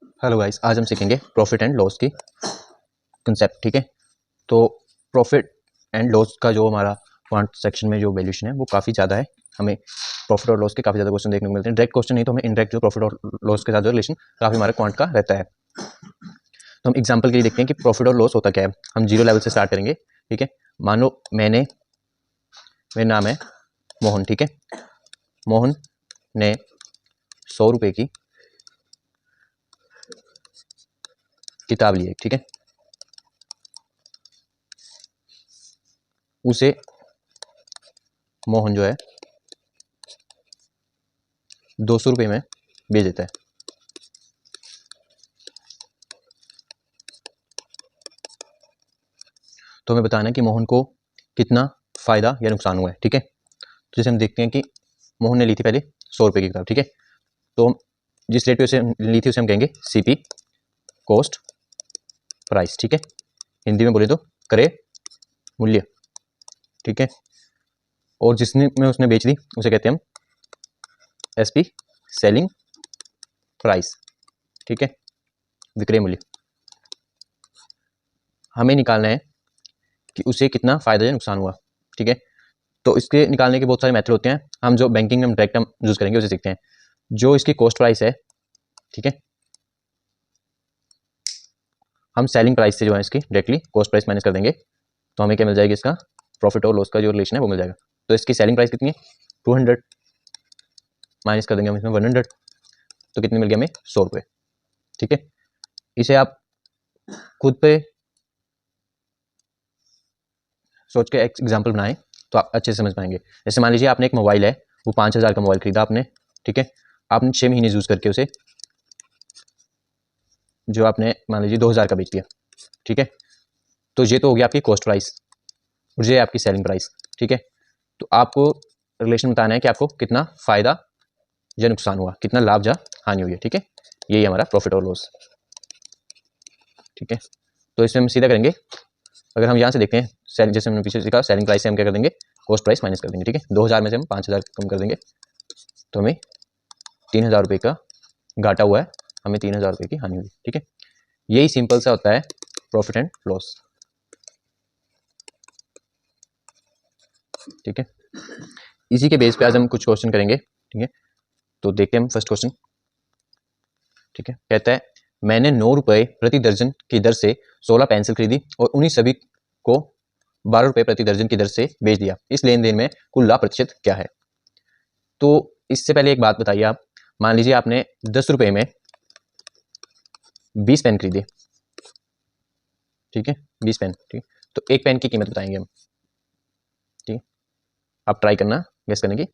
Hello guys, आज हम सीखेंगे प्रॉफिट एंड लॉस की कंसेप्ट। ठीक है, तो प्रॉफिट एंड लॉस का जो हमारा क्वांट सेक्शन में जो वैल्यूएशन है वो काफ़ी ज़्यादा है। हमें प्रॉफिट और लॉस के काफ़ी ज़्यादा क्वेश्चन देखने को मिलते हैं। डायरेक्ट क्वेश्चन नहीं तो हमें इनडायरेक्ट जो प्रॉफिट और लॉस के साथ जो रिलेशन काफ़ी हमारे क्वांट का रहता है। तो हम एग्जाम्पल के लिए देखते हैं कि प्रॉफिट और लॉस होता क्या है। हम जीरो लेवल से स्टार्ट करेंगे। ठीक है, मान लो मेरा नाम है मोहन। ठीक है, मोहन ने 100 रुपये की किताब ली है। ठीक है, उसे मोहन जो है 200 रुपये में बेच देता है। तो हमें बताना है कि मोहन को कितना फायदा या नुकसान हुआ है। ठीक है, तो जैसे हम देखते हैं कि मोहन ने ली थी पहले 100 रुपये की किताब। ठीक है, तो जिस रेट पे उसे ली थी उसे हम कहेंगे सीपी, कॉस्ट प्राइस। ठीक है, हिंदी में बोले तो क्रय मूल्य। ठीक है, और जिसने में उसने बेच दी उसे कहते हैं हम एसपी, सेलिंग प्राइस। ठीक है, विक्रय मूल्य। हमें निकालना है कि उसे कितना फायदा या नुकसान हुआ। ठीक है, तो इसके निकालने के बहुत सारे मेथड होते हैं। हम जो बैंकिंग में डायरेक्ट हम यूज करेंगे उसे सीखते हैं। जो इसकी कॉस्ट प्राइस है, ठीक है, हम सेलिंग प्राइस से जो है इसकी डायरेक्टली कॉस्ट प्राइस माइनस कर देंगे तो हमें क्या मिल जाएगी, इसका प्रॉफिट और लॉस का जो रिलेशन है वो मिल जाएगा। तो इसकी सेलिंग प्राइस कितनी है 200, माइनस कर देंगे हम इसमें 100, तो कितनी मिल गया हमें 100 रुपये। ठीक है, इसे आप खुद पे सोच के एक एग्जाम्पल बनाएं तो आप अच्छे से समझ पाएंगे। जैसे मान लीजिए आपने एक मोबाइल है, वो 5,000 का मोबाइल खरीदा आपने। ठीक है, आपने 6 महीने यूज करके उसे जो आपने मान लीजिए 2,000 का बेच दिया। ठीक है, तो ये तो हो गया आपकी कॉस्ट प्राइस और ये आपकी सेलिंग प्राइस। ठीक है, तो आपको रिलेशन बताना है कि आपको कितना फायदा या नुकसान हुआ, कितना लाभ या हानि हुई है। ठीक है, यही हमारा प्रॉफिट और लॉस। ठीक है, तो इसमें हम सीधा करेंगे। अगर हम यहाँ से देखते हैं जैसे हमने पीछे सीखा, सेलिंग प्राइस से हम क्या कर देंगे, कॉस्ट प्राइस माइनस कर देंगे। ठीक है, 2,000 में से हम 5,000 कम कर देंगे तो हमें 3,000 रुपये का घाटा हुआ है, हमें 3,000 रुपये की हानि हुई। ठीक है, यही सिंपल सा होता है प्रॉफिट एंड लॉस। ठीक है, इसी के बेस पे आज हम कुछ क्वेश्चन करेंगे। ठीक है, तो देखते हैं हम फर्स्ट क्वेश्चन। ठीक है, कहता है मैंने 9 रुपये प्रति दर्जन की दर से 16 पेंसिल खरीदी और उन्हीं सभी को 12 रुपये प्रति दर्जन की दर से बेच दिया। इस लेन देन में कुल लाभ प्रतिशत क्या है। तो इससे पहले एक बात बताइए आप, मान लीजिए आपने 10 रुपये में 20 पेन खरीदे। ठीक है, 20 पेन। ठीक, तो एक पेन की कीमत बताएंगे हम। ठीक, आप ट्राई करना गेस करने की।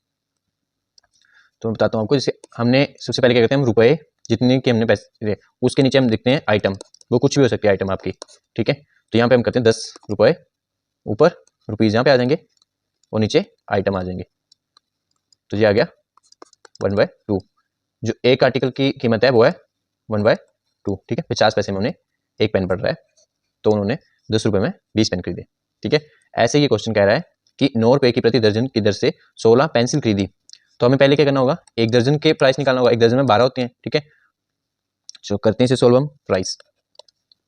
तो मैं बताता हूँ आपको। जैसे हमने सबसे पहले क्या करते हैं, हम रुपए जितने के हमने पैसे दिए उसके नीचे हम देखते हैं आइटम, वो कुछ भी हो सकती है आइटम आपकी। ठीक है, तो यहाँ पे हम करते हैं 10 रुपये, ऊपर रुपीज़ यहाँ पे आ जाएंगे और नीचे आइटम आ जाएंगे। तो ये आ गया 1/2। जो एक आर्टिकल की कीमत है वो है 1/2। ठीक है, 50 पैसे में उन्हें एक पेन पड़ रहा है, तो उन्होंने 10 रुपये में 20 पेन खरीदे। ठीक है, ऐसे ये क्वेश्चन कह रहा है कि 9 रुपये की प्रति दर्जन की दर से 16 पेंसिल खरीदी। तो हमें पहले क्या करना होगा, एक दर्जन के प्राइस निकालना होगा। एक दर्जन में 12 होते हैं। ठीक है, जो करते हैं इसे सोल्व हम। प्राइस,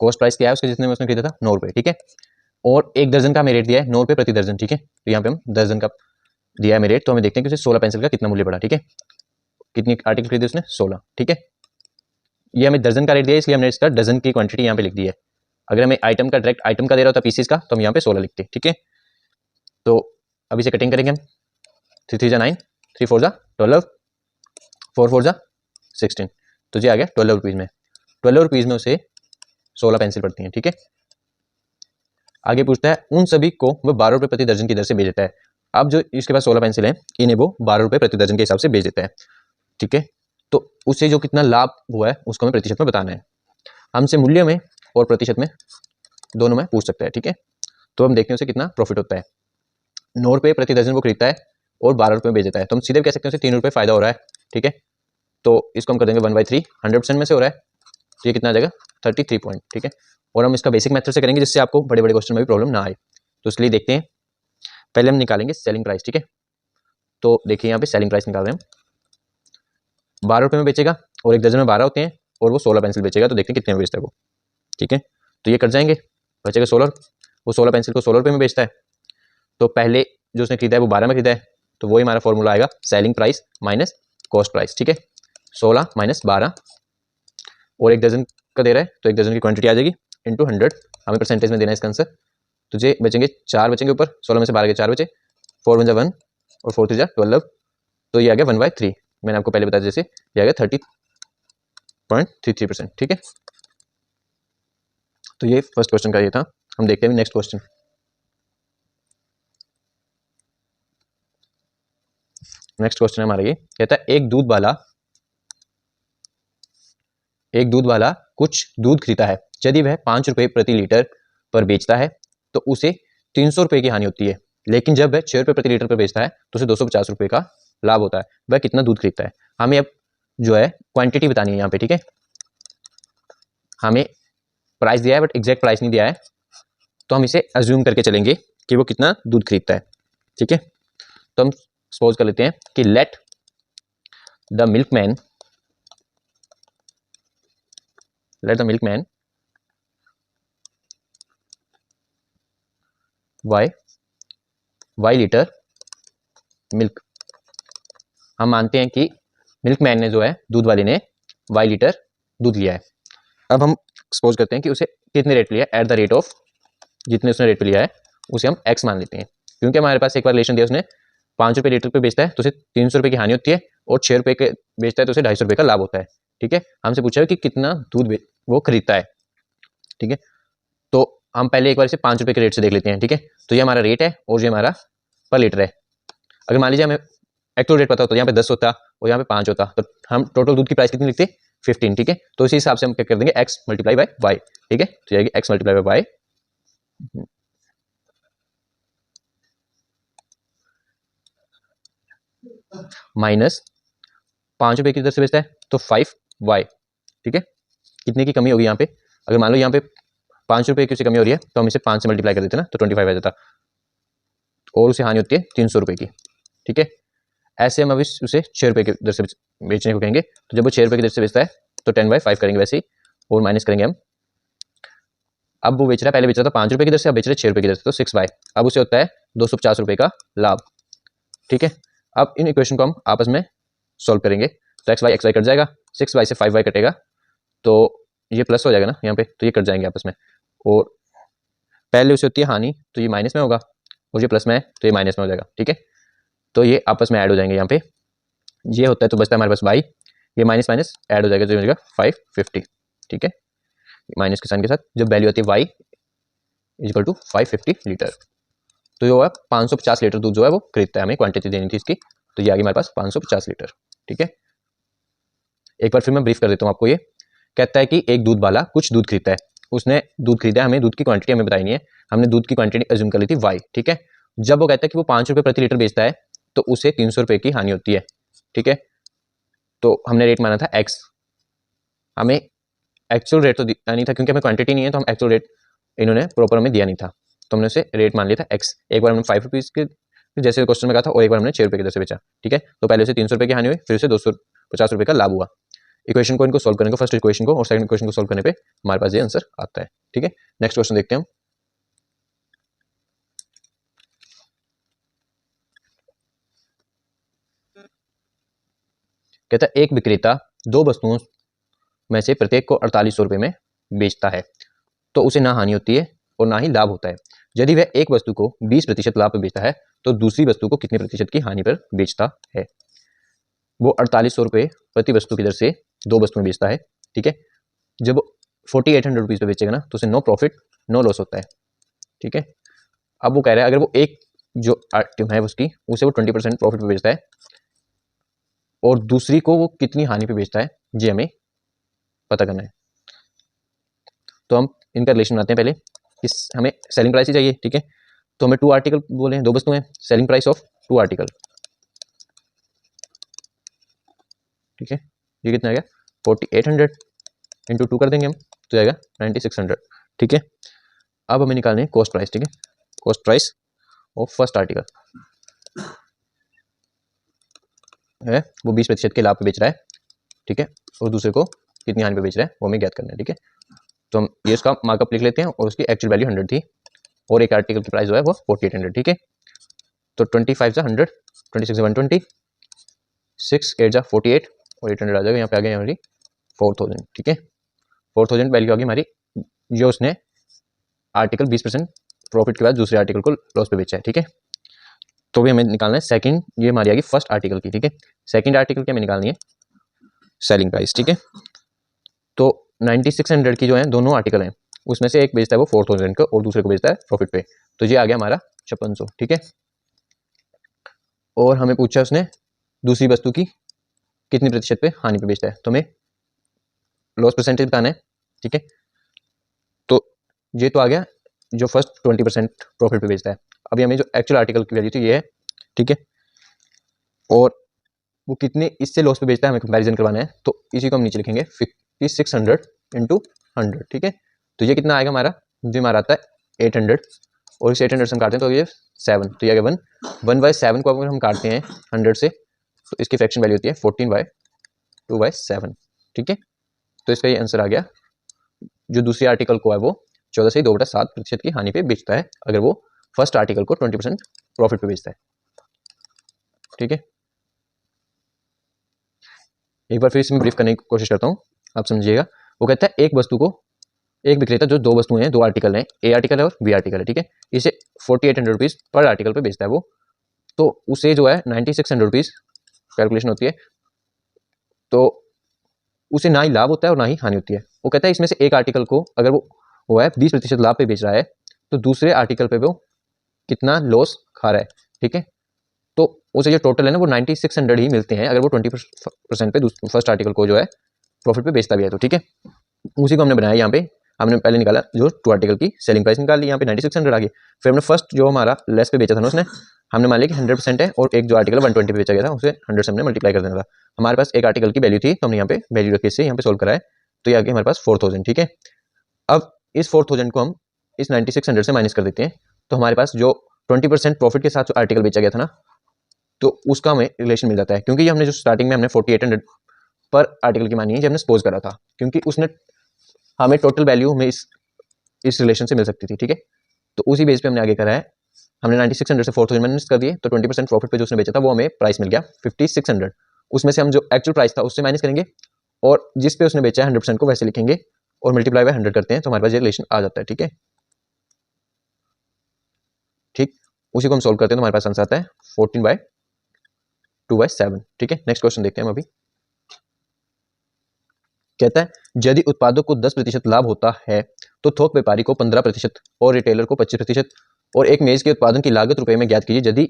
कॉस्ट प्राइस क्या है उसके जितने में उसने खरीदा था 9 रुपये। ठीक है, और एक दर्जन का हमें रेट दिया है 9 रुपये प्रति दर्जन। ठीक है, तो यहाँ पे हम दर्जन का दिया है हमें रेट, तो हमें देखते हैं कि उसे 16 पेंसिल का कितना मूल्य पड़ा। ठीक है, कितनी आर्टिकल खरीदे उसने 16। ठीक है, ये हमें दर्जन का रेट दिया है इसलिए हमने इसका डजन की क्वांटिटी यहाँ पे लिख दी है। अगर हमें आइटम का डायरेक्ट आइटम का दे रहा होता पीसेस का तो हम यहाँ पे 16 लिखते। ठीक है, तो अब इसे कटिंग करेंगे हम। 3 3 जा 9, 3 4 जा 12, 4 4 जा 16, तो ये आ गया 12 रुपीज़ में। 12 रुपीज़ में उसे 16 पेंसिल पड़ती हैं। ठीक है, आगे पूछता है उन सभी को वह 12 रुपये प्रति दर्जन की दर से बेच देता है। अब जो इसके पास 16 पेंसिल हैं इन्हें वो 12 रुपये प्रति दर्जन के हिसाब से बेच देता है। ठीक है, तो उससे जो कितना लाभ हुआ है उसको हमें प्रतिशत में बताना है। हमसे मूल्य में और प्रतिशत में दोनों में पूछ सकता है। ठीक है, तो हम देखते हैं उसे कितना प्रॉफिट होता है। 9 रुपये प्रति दर्जन वो खरीदता है और 12 रुपये में बेच देता है, तो हम सीधे कह सकते हैं उसे 3 रुपये फायदा हो रहा है। ठीक है, तो इसको हम कर देंगे 1/3, 100% में से हो रहा है, तो ये कितना आ जाएगा 33 पॉइंट। ठीक है, और हम इसका बेसिक मेथड से करेंगे जिससे आपको बड़े बड़े क्वेश्चन में भी प्रॉब्लम ना आए। तो इसलिए देखते हैं, पहले हम निकालेंगे सेलिंग प्राइस। ठीक है, तो देखिए यहाँ पे सेलिंग प्राइस निकाल रहे हैं हम। 12 रुपये में बेचेगा और एक दर्जन में 12 होते हैं, और वो 16 पेंसिल बेचेगा, तो देखते हैं कितने में बेचता है वो। ठीक है, तो ये कट जाएंगे, बचेगा 16। वो 16 पेंसिल को 16 रुपये में बेचता है, तो पहले जो उसने खरीदा है वो 12 में खरीदा है, तो वही हमारा फॉर्मूला आएगा selling price minus cost price. ठीक है, 16 माइनस 12, और 1 दर्जन का दे रहा है तो 1 दर्जन की क्वांटिटी आ जाएगी इंटू 100, हमें परसेंटेज में देना है इसका आंसर। तुझे बचेंगे 4 बचेंगे ऊपर, 16 में से 12 के 4 बचे, 4 1 1 और 4 3 12, तो ये आ गया 1/3। मैंने आपको पहले बताया जैसे ये आ गया 30.33%। ठीक है, तो ये फर्स्ट क्वेश्चन का ये था। हम देखते हैं नेक्स्ट क्वेश्चन। नेक्स्ट क्वेश्चन हमारा ये कहता है एक दूध वाला कुछ दूध खरीदता है, यदि वह 5 रुपये प्रति लीटर पर बेचता है तो उसे 300 रुपये की हानि होती है, लेकिन जब वह 6 रुपये प्रति लीटर पर बेचता है तो उसे 250 रुपये का लाभ होता है। वह कितना दूध खरीदता है? हमें अब जो है क्वांटिटी बतानी है यहाँ पे। ठीक है, हमें प्राइस दिया है बट एग्जैक्ट प्राइस नहीं दिया है, तो हम इसे अज्यूम करके चलेंगे कि वो कितना दूध खरीदता है। ठीक है, तो हम सपोज कर लेते हैं कि let the milkman Y litre milk. हम मानते हैं कि मिल्कमैन ने जो है दूध वाले ने वाई लीटर दूध लिया है। अब हम सपोज करते हैं कि उसे कितने रेट लिया, एट द रेट ऑफ जितने उसने रेट पे लिया है उसे हम एक्स मान लेते हैं, क्योंकि हमारे पास एक बार रिलेशन दिया, उसने 5 रुपये लीटर पे बेचता है तो उसे 300 रुपये की हानि होती है, और 6 रुपये के बेचता है तो उसे 250 रुपये का लाभ होता है। ठीक है, हमसे पूछा है कि कितना दूध वो खरीदता है। ठीक है, तो हम पहले एक बार इसे 5 रुपये के रेट से देख लेते हैं। ठीक है, तो ये हमारा रेट है और ये हमारा पर लीटर है। अगर मान लीजिए हमें एक्चुअल रेट पता होता तो यहाँ पे 10 होता और यहाँ पे 5 होता, तो हम टोटल दूध की प्राइस कितनी लिखते? 15। ठीक है, तो इसी हिसाब से हम क्या कर देंगे, एक्स मल्टीप्लाई बाय वाई। ठीक है, तो जाएगी X multiply by Y minus 5 रुपये की दर से बेचता है तो 5y। ठीक है, कितने की कमी होगी यहाँ पे? अगर मान लो यहाँ पे 5 रुपये की उसे कमी हो रही है तो हम इसे 5 से मल्टीप्लाई कर देते हैं ना, तो 25 आ जाता, और उसे हानि होती है 300 रुपये की। ठीक है, ऐसे हम अभी उसे 6 रुपये की दर से बेचने को कहेंगे, तो जब वो 6 रुपये की दर से बेचता है तो 10/5 करेंगे वैसे ही, और माइनस करेंगे हम। अब वो बेच रहा है, पहले बेच रहा था 5 रुपये की दर से, अब बेच रहे 6 रुपये की दर से, तो 6/, अब उसे होता है 250 रुपये का लाभ। ठीक है, अब इन इक्वेशन को हम आपस में सॉल्व करेंगे, तो एक्स वाई कट जाएगा, 6y से 5y कटेगा, तो ये प्लस हो जाएगा ना यहाँ पे, तो ये कट जाएंगे आपस में, और पहले उसे होती है हानि तो ये माइनस में होगा, और ये प्लस में है तो ये माइनस में हो जाएगा। ठीक है, तो ये आपस में ऐड हो जाएंगे यहाँ पे, ये होता है तो बचता है हमारे पास y, ये माइनस माइनस ऐड हो जाएगा, तो हो जाएगा 550। ठीक है, माइनस के साइन के साथ जब वैल्यू आती है y इक्वल टू 550 लीटर, तो ये 550 लीटर दूध जो है वो खरीदता है, हमें क्वांटिटी देनी थी इसकी, तो ये आ गई हमारे पास 550 लीटर। ठीक है, एक बार फिर मैं ब्रीफ कर देता हूँ आपको। ये कहता है कि एक दूध वाला कुछ दूध खरीदता है, उसने दूध खरीदा है, हमें दूध की क्वांटिटी हमें बताई नहीं है, हमने दूध की क्वांटिटी अज्यूम कर ली थी y। ठीक है, जब वो कहता है कि वो 5 रुपये प्रति लीटर बेचता है तो उसे 300 रुपये की हानि होती है। ठीक है, तो हमने रेट माना था x, हमें एक्चुअल रेट तो दिया नहीं था क्योंकि हमें क्वांटिटी नहीं है, तो हम एक्चुअल रेट इन्होंने प्रॉपर हमें दिया नहीं था, तो हमने उसे रेट मान लिया था x। एक बार हमने 5 रुपीज़ के जैसे क्वेश्चन में कहा था, और एक बार हमने 6 रुपये की दर से बेचा। ठीक है, तो पहले उसे 300 रुपये की हानि हुई, फिर उसे 250 रुपये का लाभ हुआ। इक्वेशन को इनको सोल्व करेंगे, फर्स्ट इक्वेशन को और सेकंड इक्वेशन को सोल्व करने पे हमारे पास ये आंसर आता है। ठीक है, नेक्स्ट क्वेश्चन देखते हैं हम। कहता है एक विक्रेता 2 वस्तुओं में से प्रत्येक को 4800 रुपये में बेचता है, तो उसे ना हानि होती है और ना ही लाभ होता है। यदि वह एक वस्तु को 20% लाभ पर बेचता है तो दूसरी वस्तु को कितने प्रतिशत की हानि पर बेचता है? वो 4800 रुपये प्रति वस्तु की दर से 2 वस्तुएं बेचता है। ठीक है, जब 4800 रुपीज़ पे बेचेगा ना तो उसे नो प्रॉफिट नो लॉस होता है। ठीक है, अब वो कह रहा है अगर वो एक जो आइटम है उसकी उसे वो 20% प्रॉफिट पे बेचता है और दूसरी को वो कितनी हानि पे बेचता है, ये हमें पता करना है। तो हम इनका रिलेशन बनाते हैं। पहले हमें सेलिंग प्राइस ही चाहिए। ठीक है, तो हमें 2 आर्टिकल बोले हैं, 2 वस्तुएं, सेलिंग प्राइस ऑफ 2 आर्टिकल। ठीक है, ये कितना आ गया 4800 इंटू 2 कर देंगे हम, तो जाएगा 9600। ठीक है, अब हमें निकालने हैं कॉस्ट प्राइस। ठीक है, cost price of first article है वो 20% के लाभ पे बेच रहा है। ठीक है, और दूसरे को कितनी हानि पे बेच रहा है वो हमें ज्ञात करना है, ठीक है। तो हम ये उसका मार्कअप लिख लेते हैं और उसकी एक्चुअल वैल्यू 100 थी और एक आर्टिकल की प्राइस जो है वो 4800, ठीक है। तो 25 जा 100, 26 120, 6 8 जा 48 और 800 आ जाएगा। यहाँ पे आ गया हमारी 4000, ठीक है। 4000 वैल्यू आ गई हमारी जो उसने आर्टिकल 20% प्रॉफिट के बाद दूसरे आर्टिकल को लॉस पे बेचा है, ठीक है। तो भी हमें निकालना है सेकंड, ये हमारी आ गई फर्स्ट आर्टिकल की, ठीक है। सेकंड आर्टिकल की हमें निकालनी है सेलिंग प्राइस, ठीक है। तो 9600 की जो है दोनों आर्टिकल हैं, उसमें से एक बेचता है वो 4000 का और दूसरे को बेचता है प्रॉफिट पे, तो ये आ गया हमारा 5600, ठीक है। और हमें पूछा उसने दूसरी वस्तु की कितनी प्रतिशत पे हानि पे बेचता है, तो हमें लॉस परसेंटेज बताना है, ठीक है। तो ये तो आ गया जो फर्स्ट 20% प्रॉफिट पे बेचता है। अभी हमें जो एक्चुअल आर्टिकल की वैल्यू थी ये है, ठीक है। और वो कितने इससे लॉस पे बेचता है हमें कंपैरिजन करवाना है, तो इसी को हम नीचे लिखेंगे 5600 इंटू 100, ठीक है। तो ये कितना आएगा हमारा, जो हमारा आता है 800 और इस 800 से हम काटते हैं तो ये 7, तो ये आ गया 1/7 को अगर हम काटते हैं 100 से तो इसकी फ्रैक्शन वैल्यू होती है 14/2/7, ठीक है। तो इसका ये आंसर आ गया। जो दूसरी आर्टिकल को है वो 14 से 2/7% की हानि पे बेचता है अगर वो फर्स्ट आर्टिकल को 20% प्रॉफिट पे बेचता है, ठीक है। एक बार फिर इसमें ब्रीफ करने की कोशिश करता हूँ, आप समझिएगा। वो कहता है एक वस्तु को एक विक्रेता जो दो वस्तुएं हैं, दो आर्टिकल हैं, ए आर्टिकल है और बी आर्टिकल है, ठीक है। इसे 4800 रुपीज पर आर्टिकल पे बेचता है वो, तो उसे जो है 9600 रुपीज कैलकुलेशन होती है, तो उसे ना ही लाभ होता है और ना ही हानि होती है। वो कहता है इसमें से एक आर्टिकल को अगर वो है 20% लाभ पे बेच रहा है तो दूसरे आर्टिकल पे वो कितना लॉस खा रहा है, ठीक है। तो उसे जो टोटल है ना वो 9600 ही मिलते हैं अगर वो 20% पे फर्स्ट आर्टिकल को जो है प्रॉफिट पे बेचता भी है, तो ठीक है। उसी को हमने बनाया यहाँ पे, हमने पहले निकाला जो टू आर्टिकल की सेलिंग प्राइस निकाल ली, यहाँ पे 9600 आ गई। फिर हमने फर्स्ट जो हमारा लेस पे बेचा था ना उसने, हमने मान लिया कि 100% है और एक जो आर्टिकल 120 पे बेचा गया था उसे 100 से हमने मल्टीप्लाई कर देना था। हमारे पास एक आर्टिकल की वैल्यू थी तो हमने यहाँ पे वैल्यू रखी, इससे यहाँ पे सोल्व कराया, तो ये आ गया हमारे पास 4000, ठीक है। अब इस 4000 को हम इस 9600 से माइनस कर देते हैं, तो हमारे पास जो 20% प्रॉफिट के साथ जो आर्टिकल बेचा गया था ना, तो उसका हमें रिलेशन मिल जाता है, क्योंकि ये हमने जो स्टार्टिंग में हमने 4800 पर आर्टिकल की मानी है, जब हमने सपोज करा था, क्योंकि उसने हमें टोटल वैल्यू हमें इस रिलेशन से मिल सकती थी, ठीक है। तो उसी बेस पे हमने आगे करा है, हमने 9600 से 4000 माइनस कर दिए, तो 20% प्रॉफिट पे जो उसने बेचा था वो हमें प्राइस मिल गया 5600। उसमें से हम जो एक्चुअल प्राइस था उससे माइनस करेंगे और जिस पे उसने बेचा है 100% को वैसे लिखेंगे और मल्टीप्लाई बाय 100 करते हैं, तो हमारे पास ये रिलेशन आ जाता है, ठीक है। ठीक, उसी को हम सोल्व करते हैं तो हमारे पास आंसर आता है 14/2/7, ठीक है। नेक्स्ट क्वेश्चन देखते हैं हम अभी। कहता है यदि उत्पादक को 10% लाभ होता है तो थोक व्यापारी को 15% और रिटेलर को 25% और एक मेज के उत्पादन की लागत रुपए में ज्ञात कीजिए यदि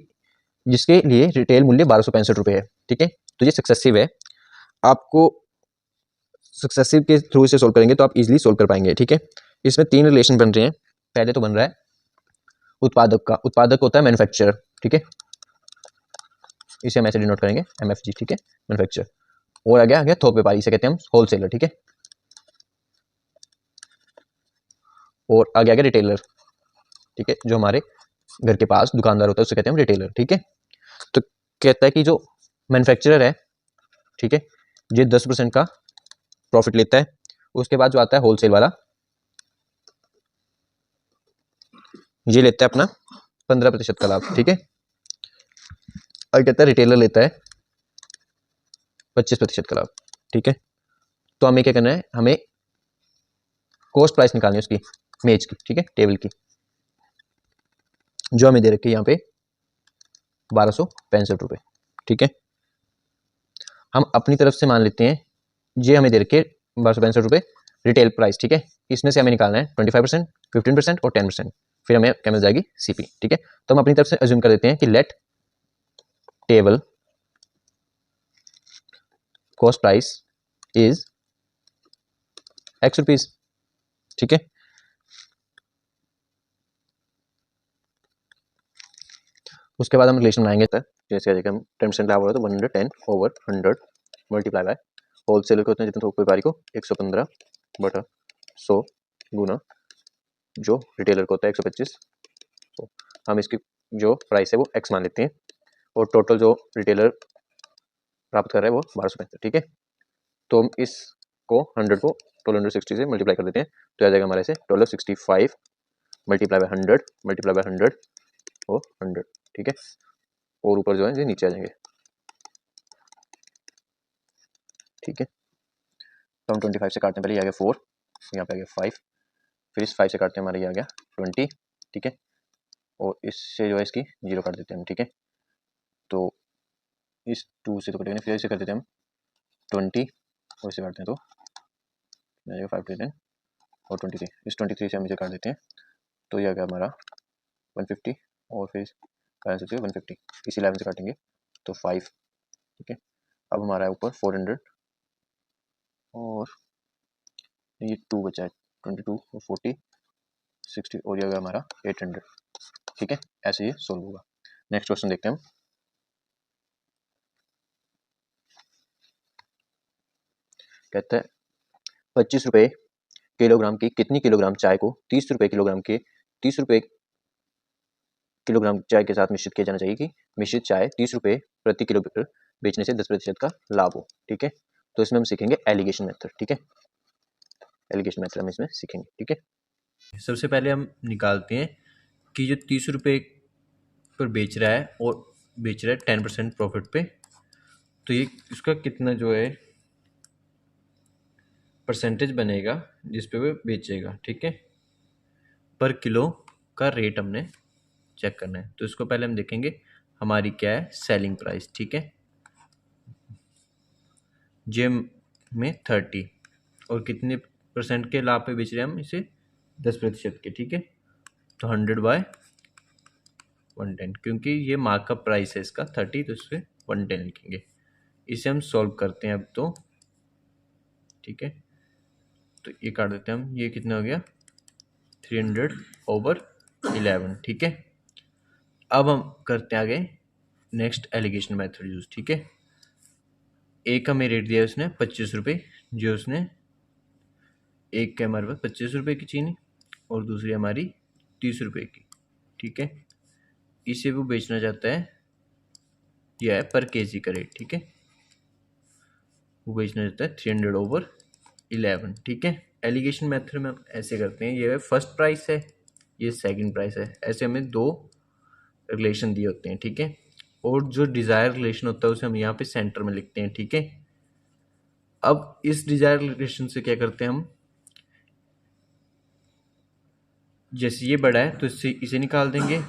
जिसके लिए रिटेल मूल्य 1265 रुपए है, ठीक है। तो ये सक्सेसिव है, आपको सक्सेसिव के थ्रू इसे सोल्व करेंगे तो आप इजीली सोल्व कर पाएंगे, ठीक है। इसमें तीन रिलेशन बन रहे हैं। पहले तो बन रहा है उत्पादक का, उत्पादक होता है मैन्युफैक्चरर, ठीक है, इसे हम ऐसे डिनोट करेंगे MFG, ठीक है, मैन्युफैक्चरर। और आ गया थोक व्यापारी, इसे कहते हैं हम होलसेलर, ठीक है। और आगे आ गया रिटेलर, ठीक है, जो हमारे घर के पास दुकानदार होता है उसे कहते हैं हम रिटेलर, ठीक है। तो कहता है कि जो मैन्युफैक्चरर है, ठीक है, ये 10% का प्रॉफिट लेता है। उसके बाद जो आता है होलसेल वाला, ये लेता है अपना 15% का लाभ, ठीक है। और कहता है रिटेलर लेता है 25% का लाभ, ठीक है। तो हमें क्या करना है, हमें कॉस्ट प्राइस निकालनी है उसकी मेज की, ठीक है, टेबल की, जो हमें दे रखी है यहाँ पे 1265 रुपए, ठीक है। हम अपनी तरफ से मान लेते हैं ये हमें दे रखे 1265 रुपए रिटेल प्राइस, ठीक है। इसमें से हमें निकालना है 25%, 15% और 10%, फिर हमें क्या मिल जाएगी CP, ठीक है। तो हम अपनी तरफ से अज्यूम कर देते हैं कि let table cost price is X rupees, ठीक है। उसके बाद हम रिलेशन बनाएंगे तक, जैसे हम 10% लाभ हो रहा है तो 110/100 मल्टीप्लाई बाय होलसेलर को होते हैं जितना थोक व्यापारी को 115/100 गुना जो रिटेलर को होता है 125। तो हम इसकी जो प्राइस है वो X मान लेते हैं और टोटल जो रिटेलर प्राप्त कर रहा है वो 1265, ठीक है। तो हम इस को 100 को 1260 से मल्टीप्लाई कर देते हैं तो आ जाएगा हमारे से 1265 मल्टीप्लाई बाय 100 मल्टीप्लाई बाय 100 और 100, ठीक है। और ऊपर जो है ये नीचे आ जाएंगे, ठीक है। तो हम 25 से काटते हैं, पहले ये आ गया 4, यहाँ पे आ गया 5, फिर इस 5 से काटते हैं, हमारा ये आ गया 20, ठीक है। और इससे जो है इसकी 0 काट देते हैं हम, ठीक है। तो इस 2 से तो कटेगा नहीं, फिर इसे कर देते हैं हम 20 और इसे काटते हैं तो 5 देते हैं और 23, इस 23 से हम इसे काट देते हैं तो ये आ गया हमारा 150 और फिर काट सकते हैं 150, इसी 11 से काटेंगे तो 5, ठीक है। अब हमारा है ऊपर 400 और ये 2 बचा है, 22 और 40 60 और ये आ गया हमारा 800, ठीक है। ऐसे ये सोल्व होगा। नेक्स्ट क्वेश्चन देखते हैं हम। कहता है 25 रुपये किलोग्राम की कितनी किलोग्राम चाय को 30 रुपये किलोग्राम के 30 रुपये किलोग्राम चाय के साथ मिश्रित किया जाना चाहिए कि मिश्रित चाय 30 रुपये प्रति किलो बेचने से 10% का लाभ हो, ठीक है। तो इसमें हम सीखेंगे एलिगेशन मेथड, ठीक है। एलिगेशन मेथड हम इसमें सीखेंगे, ठीक है। सबसे पहले हम निकालते हैं कि जो 30 रुपये पर बेच रहा है और बेच रहा है 10% प्रॉफिट पे, तो ये इसका कितना जो है परसेंटेज बनेगा जिस पे वो बेचेगा, ठीक है। पर किलो का रेट हमने चेक करना है, तो इसको पहले हम देखेंगे हमारी क्या है सेलिंग प्राइस, ठीक है। जेम में 30 और कितने परसेंट के लाभ पे बेच रहे हैं हम इसे 10% के, ठीक है। तो 100/110 क्योंकि ये मार्कअप प्राइस है इसका 30 तो इससे 110 लिखेंगे। इसे हम सॉल्व करते हैं अब तो, ठीक है। तो ये काट देते हैं हम, ये कितना हो गया 300/11, ठीक है। अब हम करते हैं आगे नेक्स्ट एलिगेशन मेथड यूज, ठीक है। एक हमें रेट दिया उसने 25 रुपये, जो उसने एक के हमारे पास 25 रुपये की चीनी और दूसरी हमारी 30 रुपये की, ठीक है। इसे वो बेचना चाहता है, यह है पर केजी का रेट, ठीक है। वो बेचना चाहता है 300/11, ठीक है। एलिगेशन मेथड में हम ऐसे करते हैं, ये है फर्स्ट प्राइस है, ये सेकंड प्राइस है, ऐसे हमें दो रिलेशन दिए होते हैं, ठीक है। और जो डिज़ायर रिलेशन होता है उसे हम यहाँ पे सेंटर में लिखते हैं, ठीक है। अब इस डिज़ायर रिलेशन से क्या करते हैं हम, जैसे ये बड़ा है तो इससे इसे निकाल देंगे,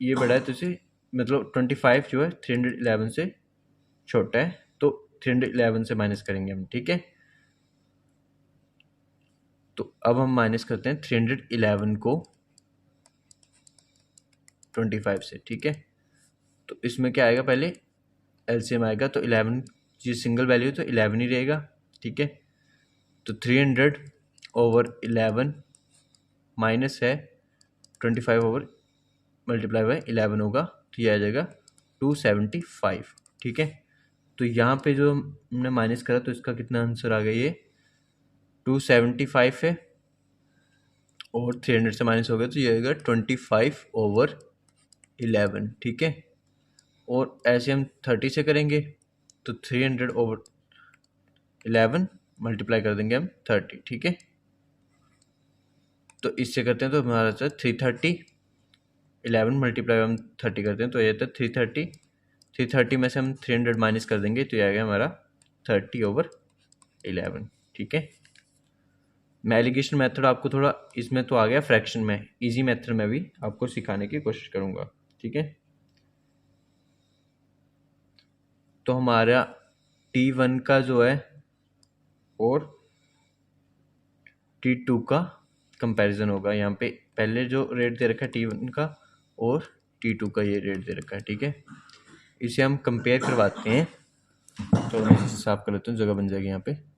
ये बड़ा है तो इसे मतलब 25 जो है 311 से छोटा है तो 311 से माइनस करेंगे हम, ठीक है। तो अब हम माइनस करते हैं 311 को 25 से, ठीक है। तो इसमें क्या आएगा, पहले एलसीएम आएगा तो 11, ये सिंगल वैल्यू तो 11 ही रहेगा, ठीक है। तो 300/11 माइनस है 25 ओवर मल्टीप्लाई बाय 11 होगा, तो ये आ जाएगा 275, ठीक है। तो यहाँ पे जो हमने माइनस करा तो इसका कितना आंसर आ गया, ये 275 है और 300 से माइनस हो गया तो ये आएगा 25/11, ठीक है। और ऐसे हम 30 से करेंगे तो 300/11 मल्टीप्लाई कर देंगे हम 30, ठीक है। तो इससे करते हैं तो हमारा आता है 330, 11 मल्टीप्लाई हम 30 करते हैं तो ये आता है 330, 330 में से हम 300 माइनस कर देंगे तो ये आ गया हमारा 30/11, ठीक है। मैं एलिगेशन मेथड आपको थोड़ा इसमें तो आ गया फ्रैक्शन में, इजी मेथड में भी आपको सिखाने की कोशिश करूँगा, ठीक है। तो हमारा T1 का जो है और T2 का कंपैरिजन होगा, यहाँ पे पहले जो रेट दे रखा है T1 का और T2 का ये रेट दे रखा है, ठीक है। इसे हम कंपेयर करवाते हैं, तो मैं इसे साफ कर लेता हूँ, जगह बन जाएगी यहाँ पे।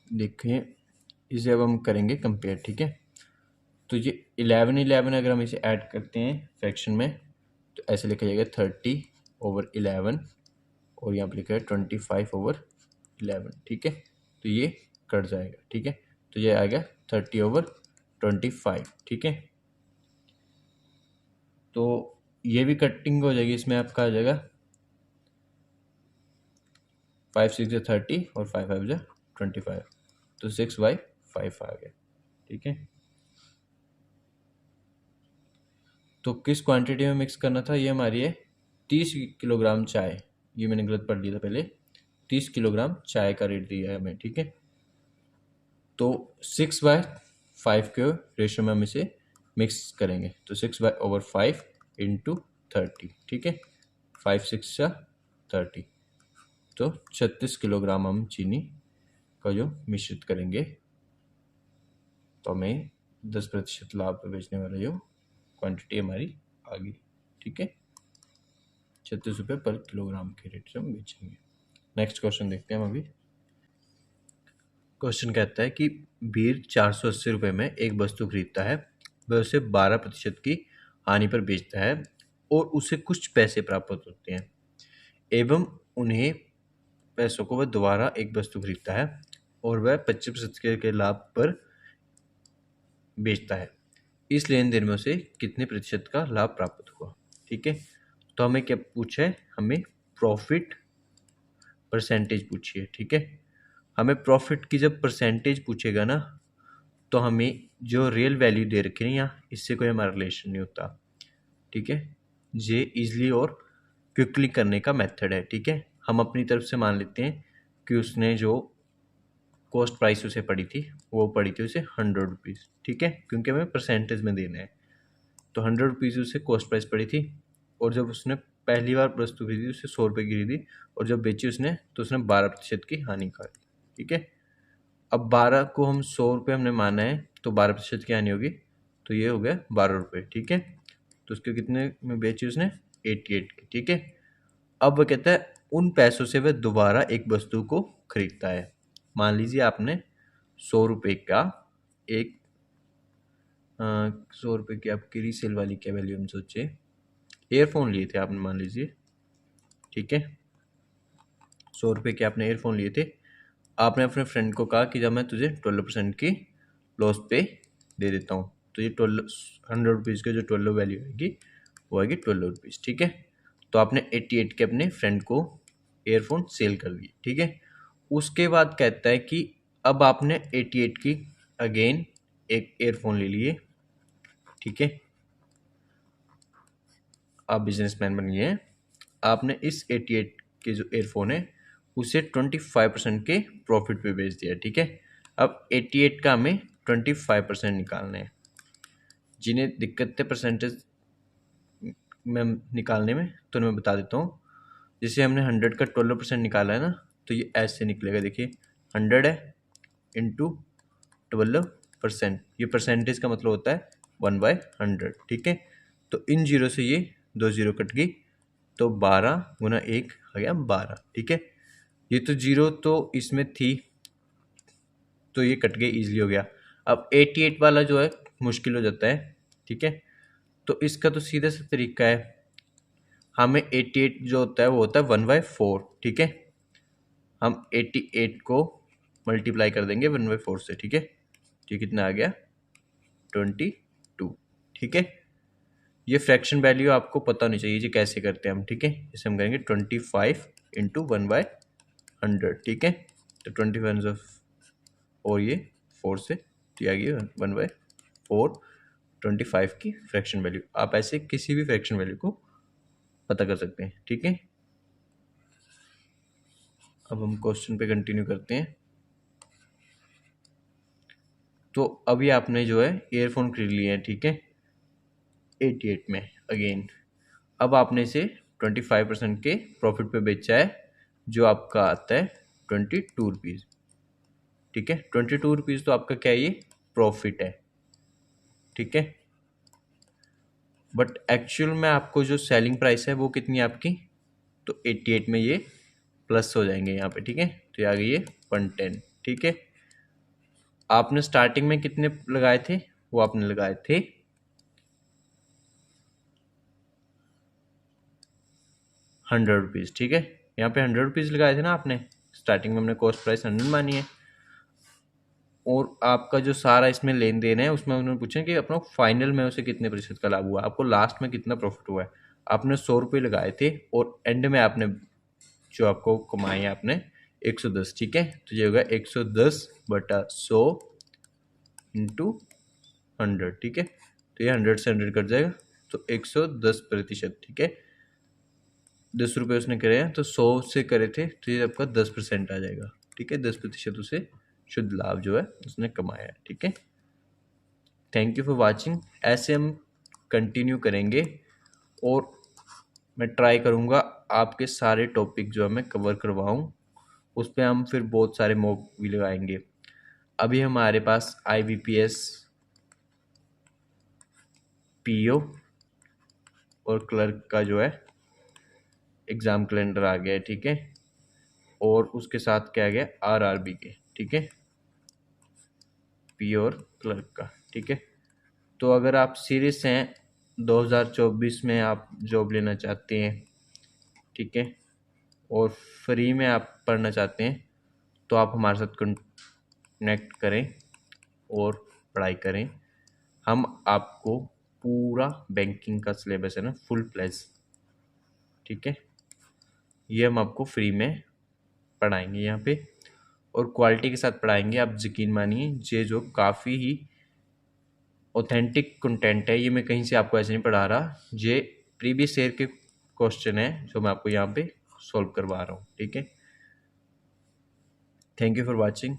देखिए इसे अब हम करेंगे कंपेयर, ठीक है। तो ये 11 अगर हम इसे ऐड करते हैं फ्रैक्शन में तो ऐसे लिखा जाएगा 30/11 और यहाँ पर लिखा है 25/11, ठीक है। तो ये कट जाएगा, ठीक है। तो ये आ गया 30/25, ठीक है। तो ये भी कटिंग हो जाएगी, इसमें आपका आ जाएगा 5 6 30 और 5 5 25, तो 6/5 आ गया। ठीक है, तो किस क्वांटिटी में मिक्स करना था, ये हमारी है 30 किलोग्राम चाय। ये मैंने गलत पढ़ लिया था पहले, 30 किलोग्राम चाय का रेट दिया है हमें। ठीक है, तो 6/5 के रेशो में हम इसे मिक्स करेंगे, तो 6/5 इंटू 30। ठीक है, 5 6 30, तो 36 किलोग्राम हम चीनी का जो मिश्रित करेंगे, तो हमें 10% लाभ पे बेचने वाला जो क्वांटिटी हमारी आ गई। ठीक है, 36 रुपये पर किलोग्राम के रेट से हम बेचेंगे। नेक्स्ट क्वेश्चन देखते हैं हम अभी। क्वेश्चन कहता है कि वीर 480 रुपये में एक वस्तु खरीदता है, वह उसे 12% की हानि पर बेचता है और उसे कुछ पैसे प्राप्त होते हैं, एवं उन्हें पैसों को वह दोबारा एक वस्तु खरीदता है और वह 25% के लाभ पर बेचता है। इस लेन देन में उसे कितने प्रतिशत का लाभ प्राप्त हुआ। ठीक है, तो हमें क्या पूछा है, हमें प्रॉफिट परसेंटेज पूछी है। ठीक है, हमें प्रॉफिट की जब परसेंटेज पूछेगा ना, तो हमें जो रियल वैल्यू दे रखी है यहाँ, इससे कोई हमारा रिलेशन नहीं होता। ठीक है, ये इजली और क्विकली करने का मेथड है। ठीक है, हम अपनी तरफ से मान लेते हैं कि उसने जो कॉस्ट प्राइस उसे पड़ी थी, वो पड़ी थी उसे 100 रुपीज़। ठीक है, क्योंकि हमें परसेंटेज में देना है, तो 100 रुपीज़ उसे कॉस्ट प्राइस पड़ी थी, और जब उसने पहली बार वस्तु खरीदी उसे 100 रुपये की खरीदी, और जब बेची उसने तो उसने 12% की हानि खाई। ठीक है, अब 12 को हम 100 रुपये हमने माना है, तो 12% की हानि होगी, तो ये हो गया 12 रुपये। ठीक है, तो उसके कितने में बेची उसने, 88 की। ठीक है, अब वह कहता है उन पैसों से वह दोबारा एक वस्तु को खरीदता है। मान लीजिए आपने 100 रुपये का एक 100 रुपये की आपकी रीसेल वाली क्या वैल्यू हम सोचे, एयरफोन लिए थे आपने, मान लीजिए। ठीक है, 100 रुपये के आपने एयरफोन लिए थे। आपने अपने फ्रेंड को कहा कि जब मैं तुझे 12% की लॉस पे दे देता हूँ, तो ये 100 रुपीज़ की जो 12 वैल्यू आएगी वो आएगी 12 रुपीज़। ठीक है, तो आपने 88 के अपने फ्रेंड को एयरफोन सेल कर दिए। ठीक है, उसके बाद कहता है कि अब आपने 88 की अगेन एक एयरफोन ले लिए। ठीक है, आप बिजनेसमैन बन गए हैं, आपने इस 88 के जो एयरफोन है उसे 25% के प्रॉफिट पे बेच दिया। ठीक है, अब 88 का हमें 25% निकालना है। जिन्हें दिक्कत है परसेंटेज में निकालने में, तो मैं बता देता हूँ। जैसे हमने 100 का 12% निकाला है ना, तो ये ऐसे निकलेगा। देखिए 100 है इंटू 12%, ये परसेंटेज का मतलब होता है 1/100। ठीक है, तो इन जीरो से ये 2 जीरो कट गई, तो 12 गुना 1 आ गया 12। ठीक है, ये तो जीरो तो इसमें थी, तो ये कट गई, ईजिली हो गया। अब 88 वाला जो है मुश्किल हो जाता है। ठीक है, तो इसका तो सीधा सा तरीका है, हमें 88 जो होता है वो होता है 1/4। ठीक है, हम 88 को मल्टीप्लाई कर देंगे 1/4 से। ठीक है, तो ये कितना आ गया 22। ठीक है, ये फ्रैक्शन वैल्यू आपको पता होनी चाहिए जी कैसे करते हैं हम। ठीक है, इसे हम करेंगे 25 इंटू 1/100। ठीक है, तो 25 और ये 4 से, तो आ गई 1/4 25 की फ्रैक्शन वैल्यू। आप ऐसे किसी भी फ्रैक्शन वैल्यू को पता कर सकते हैं। ठीक है, अब हम क्वेश्चन पे कंटिन्यू करते हैं। तो अभी आपने जो है ईयरफोन खरीद लिए हैं। ठीक है, 88 में अगेन, अब आपने इसे 25% के प्रॉफिट पे बेचा है, जो आपका आता है 22 रुपीज़। ठीक है, 22 रुपीज़ तो आपका क्या है, ये प्रॉफिट है। ठीक है, बट एक्चुअल में आपको जो सेलिंग प्राइस है वो कितनी है आपकी, तो 88 में ये प्लस हो जाएंगे यहाँ पे। ठीक है, तो ये आ गई है 110। ठीक है, आपने स्टार्टिंग में कितने लगाए थे, वो आपने लगाए थे 100 रुपीज़। ठीक है, यहाँ पे 100 रुपीज़ लगाए थे ना आपने स्टार्टिंग में, हमने कॉस्ट प्राइस 100 मानी है। और आपका जो सारा इसमें लेन देन है उसमें उन्होंने पूछा कि अपना फाइनल में उसे कितने प्रतिशत का लाभ हुआ, आपको लास्ट में कितना प्रॉफिट हुआ है। आपने 100 रुपये लगाए थे और एंड में आपने जो आपको कमाए आपने 110, ठीक है। तो ये होगा 110/100 इंटू 100, ठीक है। तो ये 100 से 100 कट जाएगा, तो 110%, ठीक है। 10 रुपये उसने करे हैं तो 100 से करे थे तो ये आपका 10% आ जाएगा, ठीक है। 10% उसे शुद्ध लाभ जो है उसने कमाया है, ठीक है। Thank you for watching. ऐसे हम कंटिन्यू करेंगे और मैं ट्राई करूँगा आपके सारे टॉपिक जो है मैं कवर करवाऊँ, उस पर हम फिर बहुत सारे मॉक भी लगाएंगे। अभी हमारे पास IBPS, PO और क्लर्क का जो है एग्ज़ाम कैलेंडर आ गया है, ठीक है। और उसके साथ क्या आ गया, RRB के, ठीक है, PO और क्लर्क का, ठीक है। तो अगर आप सीरियस हैं 2024 में आप जॉब लेना चाहते हैं, ठीक है, और फ्री में आप पढ़ना चाहते हैं, तो आप हमारे साथ कनेक्ट करें और पढ़ाई करें। हम आपको पूरा बैंकिंग का सिलेबस है ना फुल फ्लेज, ठीक है, ये हम आपको फ्री में पढ़ाएंगे यहाँ पे और क्वालिटी के साथ पढ़ाएंगे। आप यकीन मानिए ये जो काफ़ी ही ऑथेंटिक कंटेंट है, ये मैं कहीं से आपको ऐसे नहीं पढ़ा रहा, ये प्रीवियस ईयर के क्वेश्चन है जो मैं आपको यहाँ पे सॉल्व करवा रहा हूँ, ठीक है। Thank you for watching.